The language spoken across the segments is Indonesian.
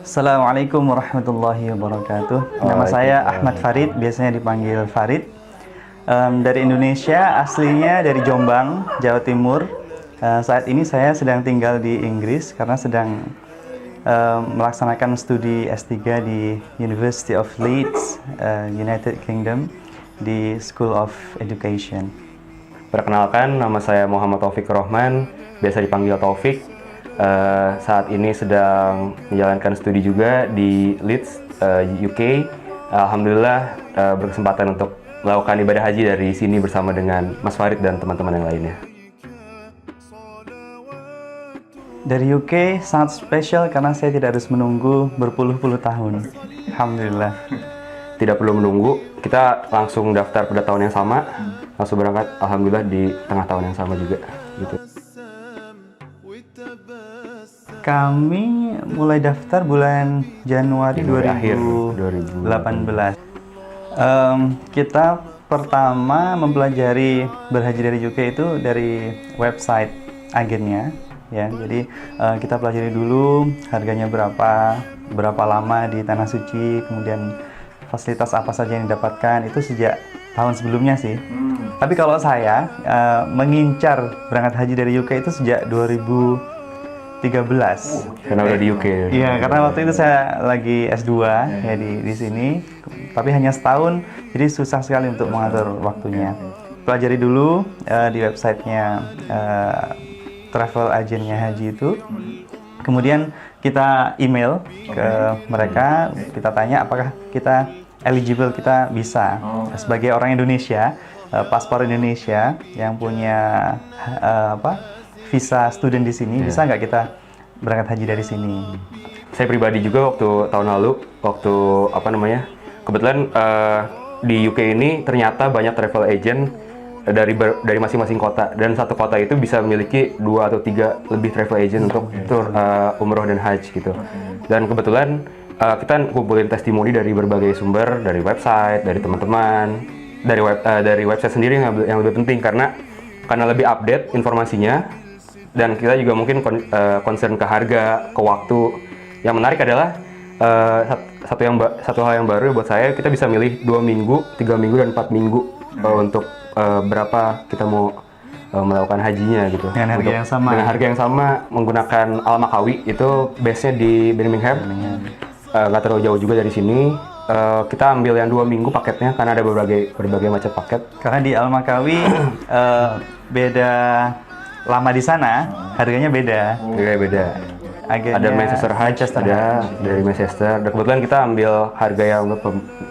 Assalamualaikum warahmatullahi wabarakatuh. Nama saya Ahmad Farid, biasanya dipanggil Farid. Dari Indonesia, aslinya dari Jombang, Jawa Timur. Saat ini saya sedang tinggal di Inggris karena sedang melaksanakan studi S3 di University of Leeds, United Kingdom, di School of Education. Perkenalkan, nama saya Muhammad Taufik Rohman, biasa dipanggil Taufik. Saat ini sedang menjalankan studi juga di Leeds, UK. Alhamdulillah berkesempatan untuk melakukan ibadah haji dari sini bersama dengan Mas Farid dan teman-teman yang lainnya. Dari UK sangat spesial karena saya tidak harus menunggu berpuluh-puluh tahun. Alhamdulillah. Tidak perlu menunggu, kita langsung daftar pada tahun yang sama, langsung berangkat. Alhamdulillah di tengah tahun yang sama juga. Gitu. Kami mulai daftar bulan Januari 2018. Kita pertama mempelajari berhaji dari UK itu dari website agennya, ya. Jadi kita pelajari dulu harganya berapa lama di Tanah Suci, kemudian fasilitas apa saja yang didapatkan, itu sejak tahun sebelumnya sih. Tapi kalau saya mengincar berangkat haji dari UK itu sejak 2013. Karena udah di UK. Iya, karena waktu itu saya lagi S2 ya di sini, tapi hanya setahun, jadi susah sekali untuk mengatur waktunya. Pelajari dulu di websitenya travel agennya haji itu, kemudian kita email ke mereka, kita tanya apakah kita eligible, kita bisa sebagai orang Indonesia, paspor Indonesia yang punya visa student di sini, bisa nggak kita berangkat haji dari sini? Saya pribadi juga waktu tahun lalu, kebetulan di UK ini ternyata banyak travel agent dari masing-masing kota, dan satu kota itu bisa memiliki 2 atau 3 lebih travel agent untuk tur umroh dan haji gitu. Dan kebetulan kita kumpulin testimoni dari berbagai sumber, dari website, dari teman-teman, dari website sendiri yang lebih penting karena lebih update informasinya, dan kita juga mungkin concern ke harga, ke waktu. Yang menarik adalah satu hal yang baru buat saya, kita bisa milih 2 minggu, 3 minggu, dan 4 minggu untuk berapa kita mau melakukan hajinya gitu. Dengan harga yang sama. Dengan harga yang sama, menggunakan Al Makawi, itu base-nya di Birmingham. Nggak terlalu jauh juga dari sini. Kita ambil yang 2 minggu paketnya karena ada berbagai macam paket. Karena di Al Makawi beda lama di sana, harganya beda. Beda. Agennya ada Manchester Hajj, ada dari Manchester. Dan kebetulan kita ambil harga yang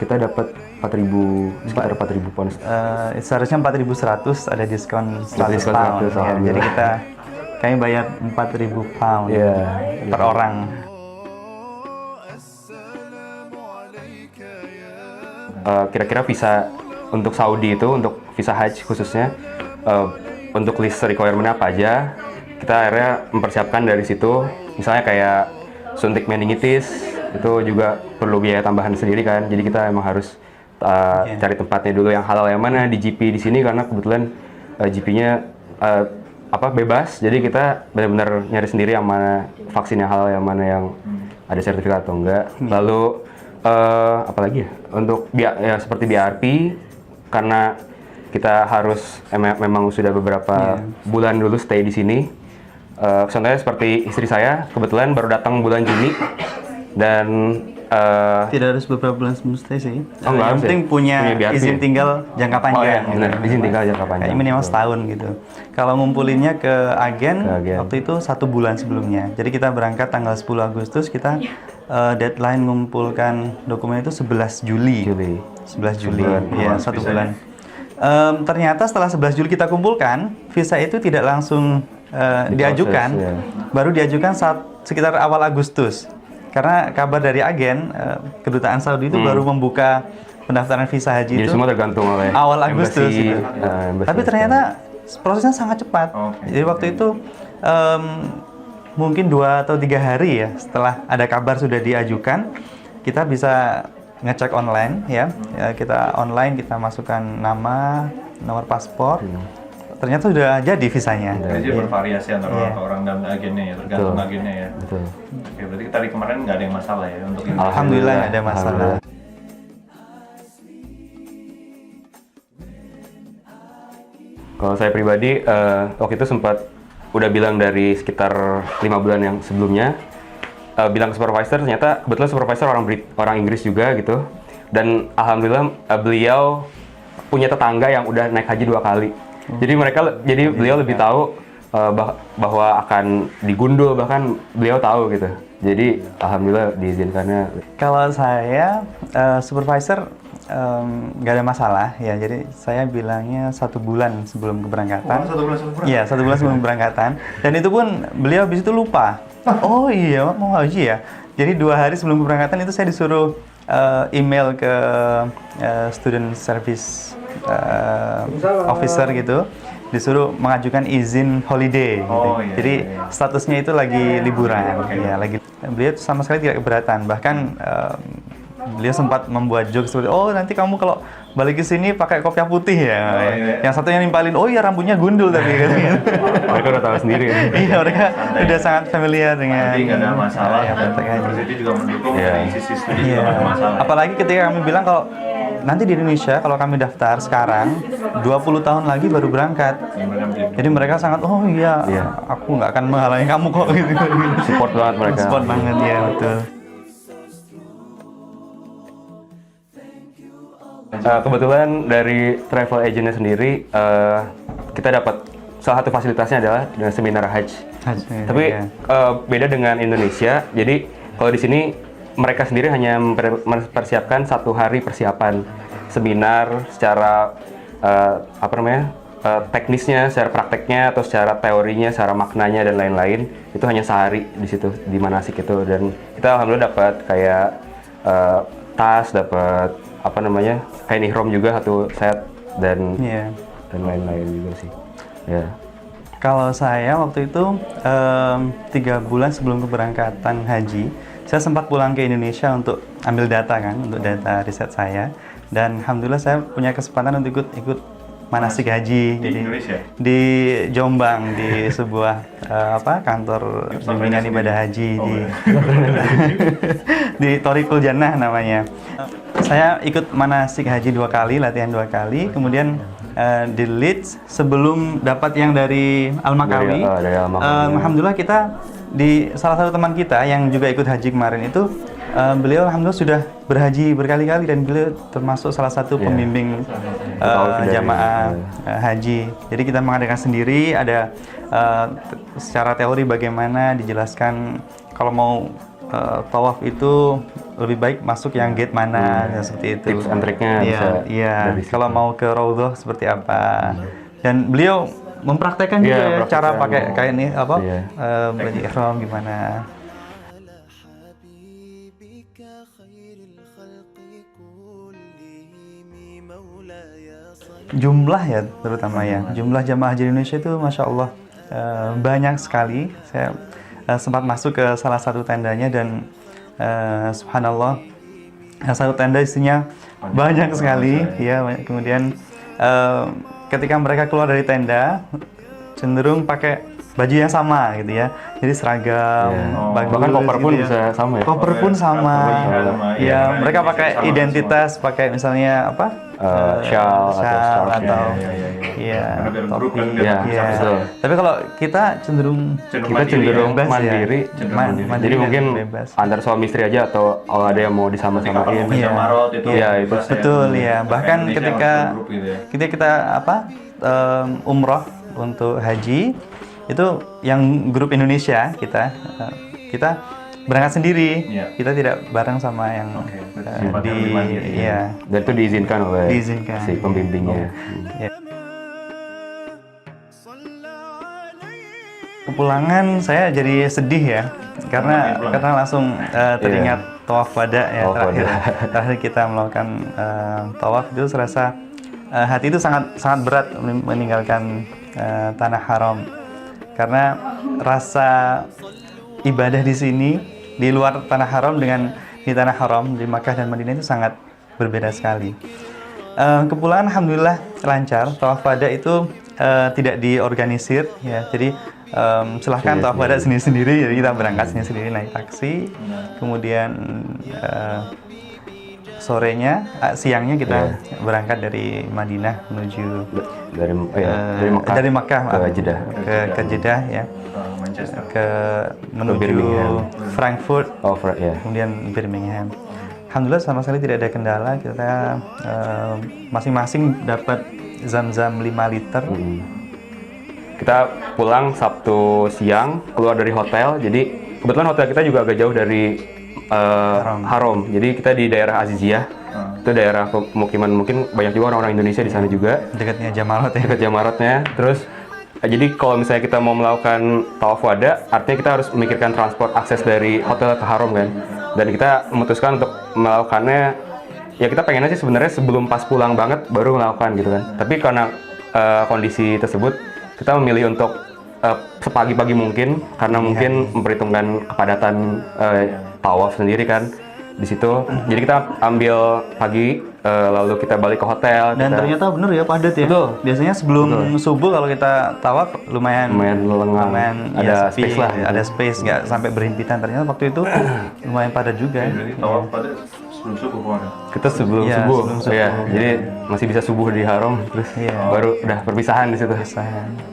kita dapat 4.000, sekitar 4.000 pound. Seharusnya 4.100, ada diskon 100 pound. Ya, jadi kami bayar 4.000 pound per orang. Kira-kira visa untuk Saudi itu, untuk visa haji khususnya, untuk list requirement apa aja, kita akhirnya mempersiapkan dari situ. Misalnya kayak suntik meningitis, itu juga perlu biaya tambahan sendiri kan, jadi kita emang harus cari tempatnya dulu yang halal yang mana di GP di sini, karena kebetulan GP-nya bebas, jadi kita benar-benar nyari sendiri yang mana vaksin yang halal, yang mana yang ada sertifikat atau enggak. Lalu apalagi ya, untuk seperti BRP, karena kita harus memang sudah beberapa bulan dulu stay di sini. Contohnya seperti istri saya kebetulan baru datang bulan Juni, dan tidak harus beberapa bulan sebelum stay sih. Yang penting punya izin tinggal jangka panjang. Izin tinggal jangka panjang. Kayak minimal setahun gitu. Kalau ngumpulinnya ke agen, waktu itu 1 bulan sebelumnya. Jadi kita berangkat tanggal 10 Agustus, kita deadline mengumpulkan dokumen itu 11 Juli. 11 Juli, ya 1 bulan. Ternyata setelah 11 Juli kita kumpulkan, visa itu tidak langsung diajukan, baru diajukan sekitar awal Agustus. Karena kabar dari agen, kedutaan Saudi itu baru membuka pendaftaran visa haji. Jadi itu semua tergantung oleh awal Agustus gitu. Tapi ternyata prosesnya sangat cepat. Jadi waktu itu mungkin 2 atau 3 hari ya setelah ada kabar sudah diajukan, kita bisa ngecek online ya. Kita online, kita masukkan nama, nomor paspor, ternyata sudah jadi visanya. Jadi bervariasi antara Iya. orang dan agennya ya, tergantung Betul. agennya ya. Betul. Oke, berarti tadi kemarin nggak ada yang masalah ya untuk ini. Alhamdulillah nggak ada masalah. Alhamdulillah. Kalau saya pribadi, waktu itu sempat udah bilang dari sekitar 5 bulan yang sebelumnya, bilang ke supervisor, ternyata kebetulan supervisor orang Inggris juga gitu. Dan alhamdulillah beliau punya tetangga yang udah naik haji 2 kali. Jadi beliau lebih tahu bahwa akan digundul, bahkan beliau tahu gitu. Jadi alhamdulillah diizinkannya. Kalau saya supervisor nggak ada masalah ya. Jadi saya bilangnya 1 bulan sebelum keberangkatan. Oh, 1 bulan sebelum Iya, 1 bulan sebelum keberangkatan. Dan itu pun beliau habis itu lupa. Oh iya, mau haji ya. Jadi 2 hari sebelum keberangkatan itu saya disuruh email ke student service officer gitu, disuruh mengajukan izin holiday gitu. Oh, iya, Jadi iya. statusnya itu lagi liburan. Oke. Ya, lagi. Beliau sama sekali tidak keberatan. Bahkan beliau sempat membuat joke seperti, oh nanti kamu kalau balik ke sini pakai kopiah putih ya. Oh, iya. Yang satunya nimpalin, oh iya rambutnya gundul tapi katanya. Mereka udah tahu sendiri. Iya, mereka udah sangat familiar dengan Jadi nggak ada masalah ya, dan praktek haji. university juga mendukung Iya. dari sisi studi Iya. juga nggak ada masalah. Apalagi ketika kami bilang kalau nanti di Indonesia kalau kami daftar sekarang 20 tahun lagi baru berangkat. Yang mereka menjadi- Jadi mereka sangat, oh iya, Iya. aku nggak akan menghalangi kamu kok gitu. Support banget mereka. Support banget ya, betul. Kebetulan dari travel agentnya sendiri, kita dapat salah satu fasilitasnya adalah dengan seminar haji. Tapi Iya. beda dengan Indonesia. Jadi kalau di sini mereka sendiri hanya mempersiapkan 1 hari persiapan seminar secara teknisnya, secara prakteknya atau secara teorinya, secara maknanya dan lain-lain. Itu hanya sehari di situ di manasik itu, dan kita alhamdulillah dapat kayak tas, dapat kain ihram juga 1 set dan Iya. lain-lain juga sih. Ya. Kalau saya waktu itu 3 bulan sebelum keberangkatan haji, saya sempat pulang ke Indonesia untuk ambil data kan, untuk data riset saya. Dan alhamdulillah saya punya kesempatan untuk ikut manasik haji. Di Indonesia? Di Jombang, di sebuah kantor bimbingan ibadah haji Oh, di iya. di Thoriqul Jannah namanya. Saya ikut manasik haji 2 kali, latihan 2 kali, kemudian di Leeds sebelum dapat yang dari Al-Makawi. Dari Al-Makawi. Alhamdulillah kita di salah satu teman kita yang juga ikut haji kemarin itu beliau alhamdulillah sudah berhaji berkali-kali dan beliau termasuk salah satu pembimbing jamaah haji. Jadi kita mengadakan sendiri, ada secara teori bagaimana dijelaskan kalau mau tawaf itu lebih baik masuk yang gate mana, ya, seperti itu. Tips and triknya Iya, bisa iya. dari situ. Kalau mau ke Raudhah seperti apa. Dan beliau mempraktekkan juga Iya, ya, cara praktekkan. pakai kayak ini Iya. baju ihram gimana. حبيبك خير الخلق كلهم مولاي صل Jumlah ya terutama ya, jumlah jamaah haji Indonesia itu Masya Allah banyak sekali. Saya sempat masuk ke salah satu tendanya dan subhanallah, satu tenda isinya banyak sekali ya. Kemudian ketika mereka keluar dari tenda cenderung pakai baju yang sama gitu ya, jadi seragam, Iya. bagus Bahkan koper pun gitu ya. bisa sama ya? Koper pun sama, Sama, ya iya, mereka Indonesia pakai sama identitas, pakai misalnya apa? Shawl atau scarf. atau Iya. iya, Karena biar topi. grup kan, biar Iya, Iya. betul. Tapi kalau kita cenderung Kita cenderung bebas ya. mandiri. Mandiri Jadi dan mungkin bebas. antar suami istri aja atau kalau ada yang mau disama-samain. Iya. Marot itu. Iya, itu. bebas ya. Betul ya. Bahkan Indonesia ketika harus bergrup gitu ya. kita umroh untuk haji itu yang grup Indonesia kita berangkat sendiri. Iya. Kita tidak bareng sama yang Oke, berarti di sifatnya lebih mandiri. iya. Dan itu diizinkan oleh Diizinkan. si pembimbingnya. Ya. Kepulangan saya jadi sedih ya, karena langsung teringat tawaf wada ya, Tawaf wada. terakhir kita melakukan tawaf itu serasa hati itu sangat berat meninggalkan tanah haram, karena rasa ibadah di sini di luar tanah haram dengan di tanah haram di Makkah dan Madinah itu sangat berbeda sekali. Kepulangan alhamdulillah lancar. Tawaf wada itu tidak diorganisir ya. Jadi silahkan tawaf wada sendiri-sendiri. Jadi kita berangkat sendiri-sendiri naik taksi. Kemudian siangnya kita berangkat dari Madinah menuju dari Makkah ke Jeddah. ke Jeddah ya. Manchester. Menuju Birmingham. Frankfurt, Ya. kemudian Birmingham. Alhamdulillah sama sekali tidak ada kendala. Kita masing-masing dapat zam-zam 5 liter. Kita pulang Sabtu siang, keluar dari hotel. Jadi kebetulan hotel kita juga agak jauh dari Haram. Jadi kita di daerah Aziziyah. Itu daerah pemukiman, mungkin banyak juga orang-orang Indonesia di sana juga. Dekatnya Jamarat ya. Dekat Jamaratnya. Terus jadi kalau misalnya kita mau melakukan tawaf wada, artinya kita harus memikirkan transport akses dari hotel ke Haram kan. Dan kita memutuskan untuk melakukannya, ya kita pengen aja sebenarnya sebelum pas pulang banget baru melakukan gitu kan. Tapi karena kondisi tersebut, kita memilih untuk sepagi-pagi mungkin, karena mungkin memperhitungkan kepadatan tawaf sendiri kan di situ. Jadi kita ambil pagi, lalu kita balik ke hotel. Dan ternyata bener ya padat ya. Betul. Biasanya sebelum subuh kalau kita tawaf lumayan lengang, ya, ada sepi, space lah. ada space, nggak sampai berhimpitan. Ternyata waktu itu lumayan padat juga. Jadi tawaf pada sebelum subuh kemarin. Kita sebelum Iya, subuh, sebelum subuh. ya. Jadi masih bisa subuh di Haram, terus Iya. baru udah perpisahan di situ.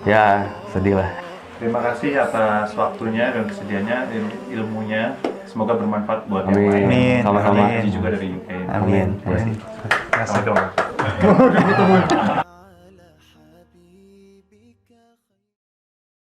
Ya sedih lah. Terima kasih atas waktunya dan kesediaannya, ilmunya. Semoga bermanfaat buat Amin. yang lain. Amin. Sama-sama. Haji juga dari UK. Amin. Amin. Amin. Assalamualaikum.